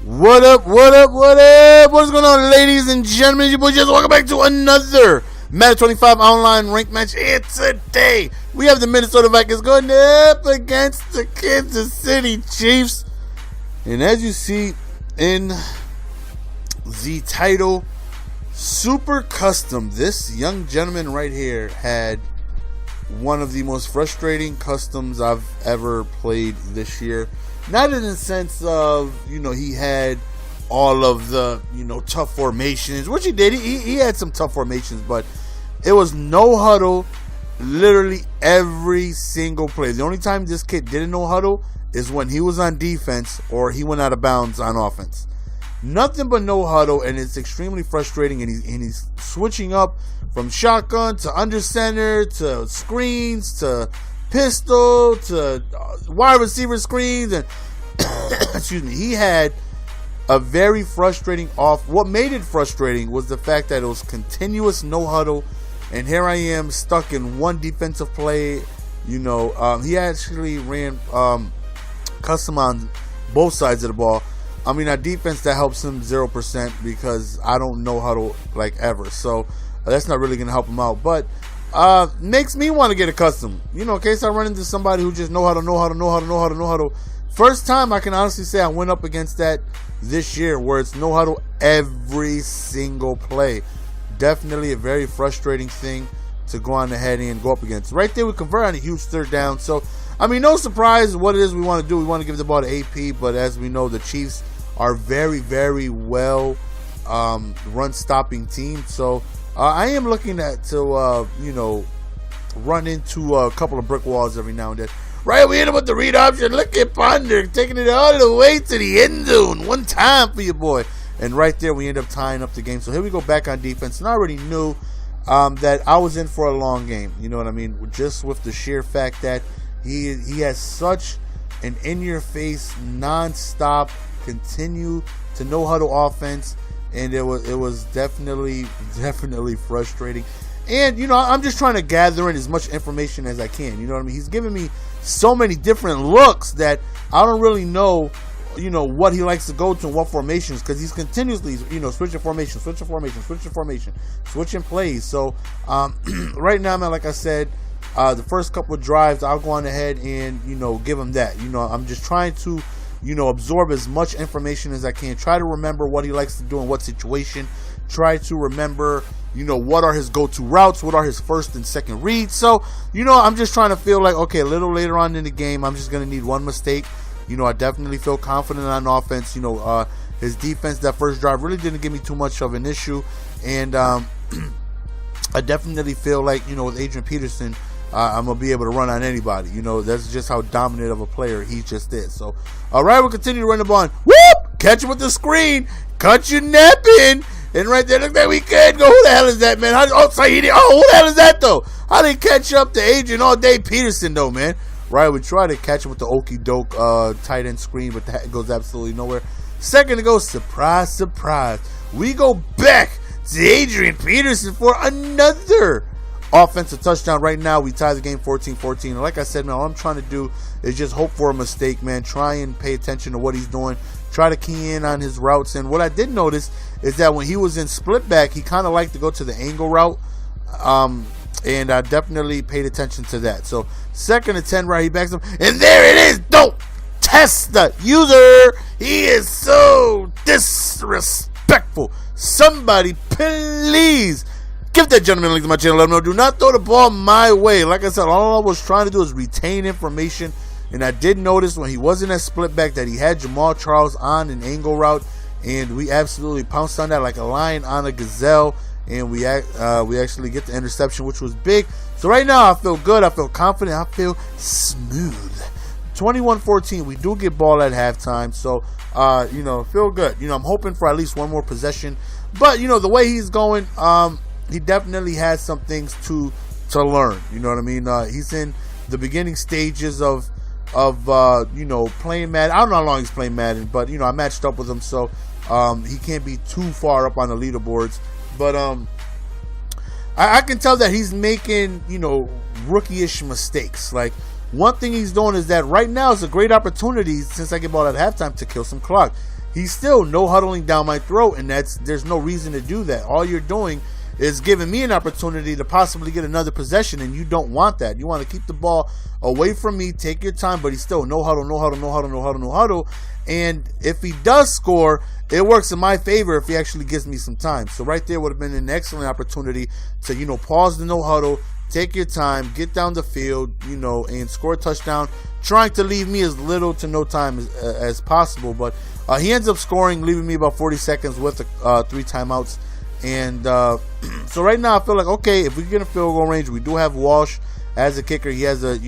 What up, what up, what up? What's going on, ladies and gentlemen? Your boy just welcome back to another Madden 25 online ranked match. And today, we have the Minnesota Vikings going up against the Kansas City Chiefs. And as you see in the title, Super Custom, this young gentleman right here had one of the most frustrating customs I've ever played this year. Not in the sense of, he had all of the, tough formations, which he did. He had some tough formations, but it was no huddle literally every single play. The only time this kid didn't no huddle is when he was on defense or he went out of bounds on offense. Nothing but no huddle, and it's extremely frustrating, and he's switching up from shotgun to under center to screens to pistol to wide receiver screens, and excuse me, he had a very frustrating off. What made it frustrating was the fact that it was continuous no huddle, and here I am stuck in one defensive play. He actually ran custom on both sides of the ball. I mean, our defense, that helps him 0% because I don't know huddle like ever, so that's not really going to help him out, but makes me want to get accustomed. In case I run into somebody who just know huddle. First time I can honestly say I went up against that this year, where it's no huddle every single play. Definitely a very frustrating thing to go on ahead and go up against. Right there, we convert on a huge third down. So, I mean, no surprise what it is we want to do. We want to give the ball to AP, but as we know, the Chiefs are very, very well run-stopping team. So, I am looking at to run into a couple of brick walls every now and then. Right, we hit him with the read option. Look at Ponder taking it all the way to the end zone. One time for your boy. And right there, we end up tying up the game. So here we go back on defense. And I already knew that I was in for a long game. You know what I mean? Just with the sheer fact that he has such an in-your-face, non-stop, continue to no-huddle offense. And it was definitely frustrating. And, I'm just trying to gather in as much information as I can. You know what I mean? He's giving me so many different looks that I don't really know, what he likes to go to and what formations, because he's continuously, switching plays. So, right now, man, like I said, the first couple of drives, I'll go on ahead and, give him that. I'm just trying to, absorb as much information as I can. Try to remember what he likes to do in what situation. Try to remember, what are his go-to routes, what are his first and second reads. So, I'm just trying to feel like, okay, a little later on in the game, I'm just going to need one mistake. I definitely feel confident on offense. His defense, that first drive, really didn't give me too much of an issue. And I definitely feel like, with Adrian Peterson, I'm going to be able to run on anybody. That's just how dominant of a player he just is. So, all right, we'll continue to run the ball. Whoop! Catch him with the screen. Cut your napping. And right there, look like we can go. Who the hell is that, man? Saidi. Oh, who the hell is that, though? How did he catch up to Adrian all day Peterson, though, man? Right, we try to catch him with the okie doke tight end screen, but that goes absolutely nowhere. Second to go, surprise, surprise. We go back to Adrian Peterson for another offensive touchdown. Right now, we tie the game 14-14. And like I said, man, all I'm trying to do is just hope for a mistake, man. Try and pay attention to what he's doing. Try to key in on his routes. And what I did notice is that when he was in split back, he kind of liked to go to the angle route. And I definitely paid attention to that. So, second and 10, right, he backs up. And there it is. Don't test the user. He is so disrespectful. Somebody, please give that gentleman a link to my channel. Let him know. Do not throw the ball my way. Like I said, all I was trying to do is retain information. And I did notice when he wasn't at split back that he had Jamal Charles on an angle route. And we absolutely pounced on that like a lion on a gazelle. And we actually get the interception, which was big. So right now, I feel good. I feel confident. I feel smooth. 21-14. We do get ball at halftime. So, feel good. I'm hoping for at least one more possession. But, the way he's going, he definitely has some things to learn. You know what I mean? He's in the beginning stages of playing Madden. I don't know how long he's playing Madden, but, I matched up with him. So, he can't be too far up on the leaderboards. But I can tell that he's making, rookie-ish mistakes. Like, one thing he's doing is that right now is a great opportunity, since I get ball at halftime, to kill some clock. he's still no huddling down my throat, and there's no reason to do that. All you're doing is giving me an opportunity to possibly get another possession, and you don't want that. You want to keep the ball away from me, take your time, but he's still no huddle, no huddle, no huddle, no huddle, no huddle. And if he does score, it works in my favor if he actually gives me some time. So right there would have been an excellent opportunity to, pause the no huddle, take your time, get down the field, and score a touchdown, trying to leave me as little to no time as possible. But he ends up scoring, leaving me about 40 seconds with 3 timeouts. And so right now I feel like, okay, if we get a field goal range, we do have Walsh as a kicker. He has a,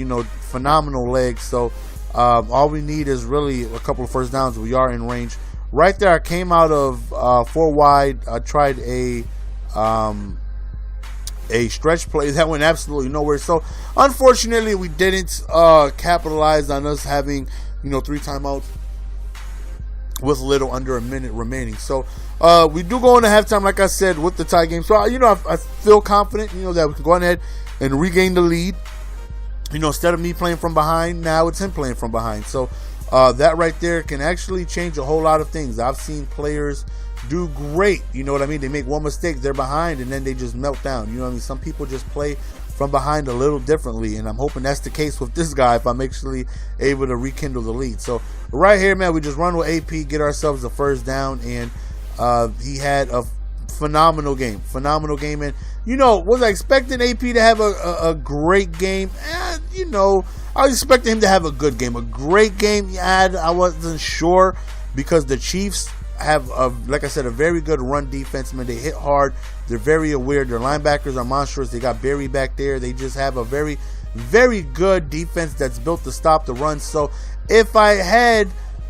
phenomenal leg. So all we need is really a couple of first downs. We are in range. Right there, I came out of 4 wide. I tried a stretch play that went absolutely nowhere. So unfortunately, we didn't capitalize on us having, 3 timeouts with a little under a minute remaining. So we do go into halftime, like I said, with the tie game. So I feel confident, that we can go ahead and regain the lead. Instead of me playing from behind, now it's him playing from behind. So that right there can actually change a whole lot of things. I've seen players do great. You know what I mean? They make one mistake, they're behind, and then they just melt down. You know what I mean? Some people just play from behind a little differently, and I'm hoping that's the case with this guy if I'm actually able to rekindle the lead. So right here, man, we just run with AP, get ourselves a first down, and he had a phenomenal game. And, was I expecting AP to have a great game? I was expecting him to have a good game. A great game, yeah, I wasn't sure, because the Chiefs have, like I said, a very good run defense. Man, they hit hard. They're very aware. Their linebackers are monstrous. They got Barry back there. They just have a very, very good defense that's built to stop the run. So if I had,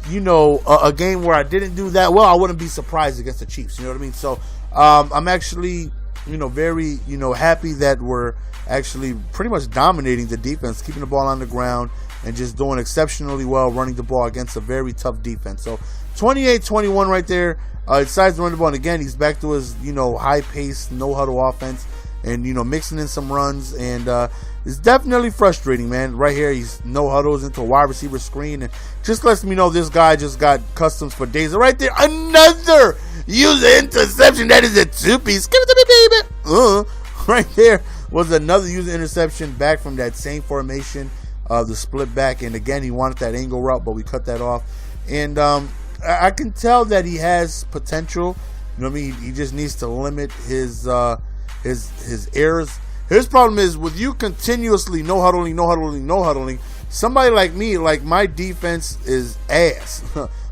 a game where I didn't do that well, I wouldn't be surprised against the Chiefs. You know what I mean? So I'm actually, very, happy that we're actually pretty much dominating the defense, keeping the ball on the ground, and just doing exceptionally well running the ball against a very tough defense. So 28-21 right there. Decides to run the ball, and again, he's back to his, high-paced, no-huddle offense, and, mixing in some runs, and it's definitely frustrating, man. Right here, he's no-huddles into a wide receiver screen, and just lets me know this guy just got customs for days. Right there, another user interception. That is a two-piece. Give it to me, baby. Right there was another user interception back from that same formation, the split back, and again, he wanted that angle route, but we cut that off, and I can tell that he has potential. You know what I mean? He just needs to limit his errors. His problem is with you continuously no huddling. Somebody like me, like my defense is ass.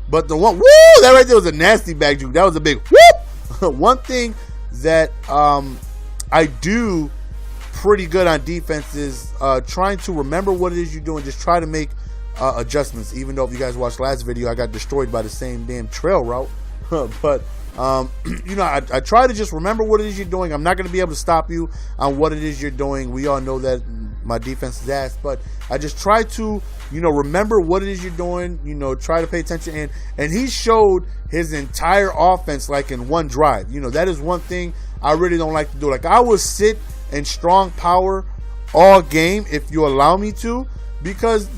But the one, that right there was a nasty back juke. That was a big whoop. One thing that I do pretty good on defense is trying to remember what it is you're doing. Just try to make adjustments. Even though if you guys watched last video, I got destroyed by the same damn trail route. But I try to just remember what it is you're doing. I'm not going to be able to stop you on what it is you're doing. We all know that my defense is ass, but I just try to, remember what it is you're doing, try to pay attention. And he showed his entire offense like in one drive. That is one thing I really don't like to do. Like, I will sit in strong power all game if you allow me to, because,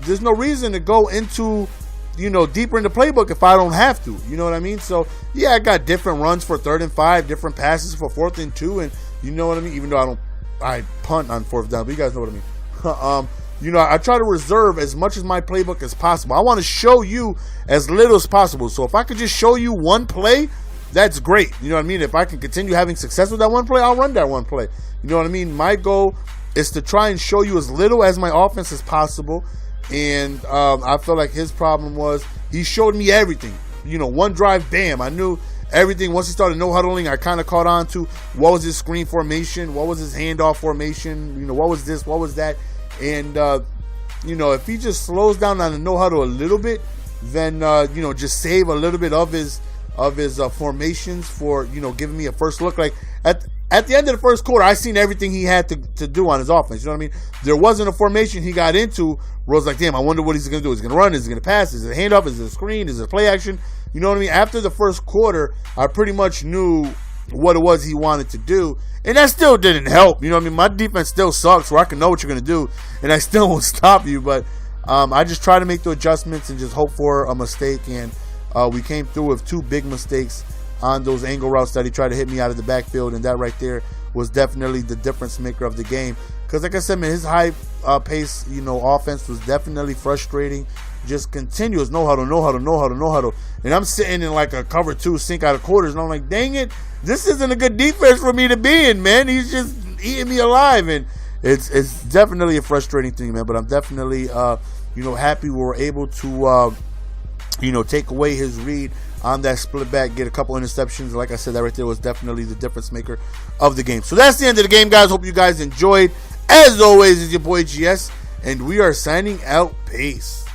there's no reason to go into, deeper in the playbook if I don't have to. You know what I mean? So, yeah, I got different runs for 3rd and 5, different passes for 4th and 2, and you know what I mean? Even though I punt on 4th down, but you guys know what I mean. I try to reserve as much as my playbook as possible. I want to show you as little as possible. So if I could just show you one play, that's great. You know what I mean? If I can continue having success with that one play, I'll run that one play. You know what I mean? My goal is to try and show you as little as my offense as possible. And I feel like his problem was he showed me everything. One drive, bam, I knew everything. Once he started no huddling, I kind of caught on to what was his screen formation, what was his handoff formation, what was this, what was that. And, if he just slows down on the no huddle a little bit, then, just save a little bit of his formations for, giving me a first look. Like, at the end of the first quarter, I seen everything he had to do on his offense. You know what I mean? There wasn't a formation he got into where I was like, damn, I wonder what he's going to do. Is he going to run? Is he going to pass? Is it a handoff? Is it a screen? Is it a play action? You know what I mean? After the first quarter, I pretty much knew what it was he wanted to do. And that still didn't help. You know what I mean? My defense still sucks where I can know what you're going to do. And I still won't stop you. But I just try to make the adjustments and just hope for a mistake. And We came through with 2 big mistakes on those angle routes that he tried to hit me out of the backfield, and that right there was definitely the difference maker of the game. Because like I said, man, his high pace, offense was definitely frustrating. Just continuous no huddle. And I'm sitting in like a cover 2 sink out of quarters, and I'm like, dang it, this isn't a good defense for me to be in, man. He's just eating me alive, and it's definitely a frustrating thing, man. But I'm definitely happy we were able to take away his read on that split back, get a couple interceptions. Like I said, that right there was definitely the difference maker of the game. So that's the end of the game, guys. Hope you guys enjoyed. As always, it's your boy GS, and we are signing out. Peace.